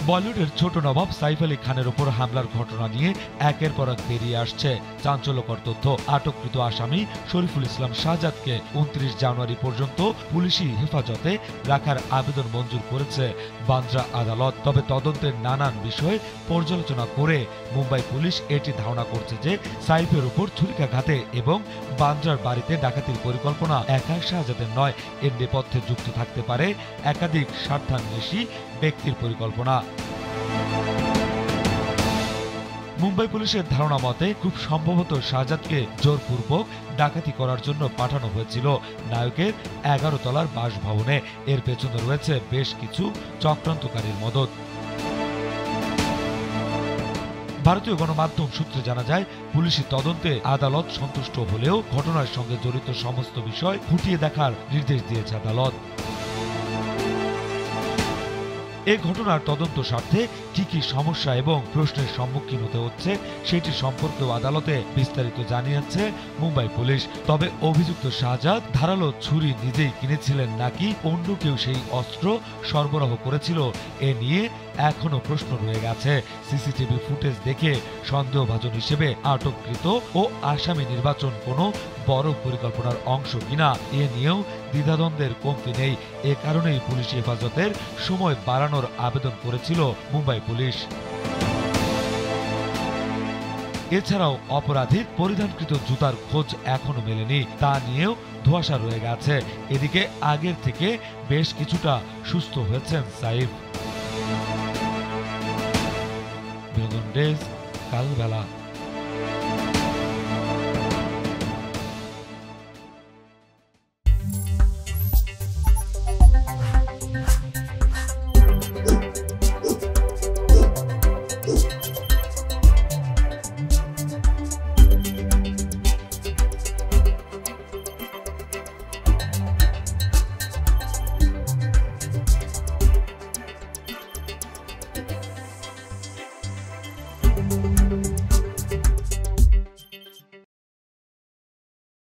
বলিউডের ছোট নবাব সাইফ আলী খানের উপর হামলার ঘটনা নিয়ে একের পর এক বেরিয়ে আসছে চাঞ্চল্যকর তথ্য। আটককৃত আসামি শরীফুল ইসলাম শাহজাদকে 29 জানুয়ারি পর্যন্ত পুলিশি হেফাজতে রাখার আবেদন মঞ্জুর করেছে বান্দ্রা আদালত। তবে তদন্তের নানান বিষয় পর্যালোচনা করে মুম্বাই পুলিশ এটি ধারণা করছে যে সাইফের উপর ছুরিকাঘাতে এবং বান্দ্রার বাড়িতে ডাকাতির পরিকল্পনা একা শাহজাদের নয়, এর নেপথ্যে যুক্ত থাকতে পারে একাধিক স্বার্থান্বেষী ব্যক্তির পরিকল্পনা। মুম্বাই পুলিশের ধারণা মতে খুব সম্ভবত শাহজাদকে জোরপূর্বক ডাকাতি করার জন্য পাঠানো হয়েছিল নায়কের 11 তলার বাসভবনে। এর পেছনে রয়েছে বেশ কিছু চক্রান্তকারীর মদত। ভারতীয় গণমাধ্যম সূত্রে জানা যায়, পুলিশি তদন্তে আদালত সন্তুষ্ট হলেও ঘটনার সঙ্গে জড়িত সমস্ত বিষয় খুঁটিয়ে দেখার নির্দেশ দিয়েছে আদালত। এই ঘটনার তদন্ত স্বার্থে কি কি সমস্যা এবং প্রশ্নের সম্মুখীন হতে হচ্ছে সেটি সম্পর্কেও আদালতে বিস্তারিত জানিয়েছে মুম্বাই পুলিশ। তবে অভিযুক্ত শাহজাদ ধারালো ছুরি নিজেই কিনেছিলেন নাকি অন্য কেউ সেই অস্ত্র সরবরাহ করেছিল, এ নিয়ে এখনো প্রশ্ন রয়ে গেছে। সিসিটিভি ফুটেজ দেখে সন্দেহভাজন হিসেবে আটককৃত ও আসামি নির্বাচন কোনো বড় পরিকল্পনার অংশ কিনা, এ নিয়েও দ্বিধাদ্বন্দ্বের কমতি নেই। এ কারণেই পুলিশি হেফাজতের সময় বাড়ানোর আবেদন করেছিল মুম্বাই পুলিশ। এছাড়াও অপরাধীর পরিধানকৃত জুতার খোঁজ এখনো মেলেনি, তা নিয়েও ধোঁয়াশা রয়ে গেছে। এদিকে আগের থেকে বেশ কিছুটা সুস্থ হয়েছেন সাইফ। বিনোদন ডেস্ক, কালবেলা।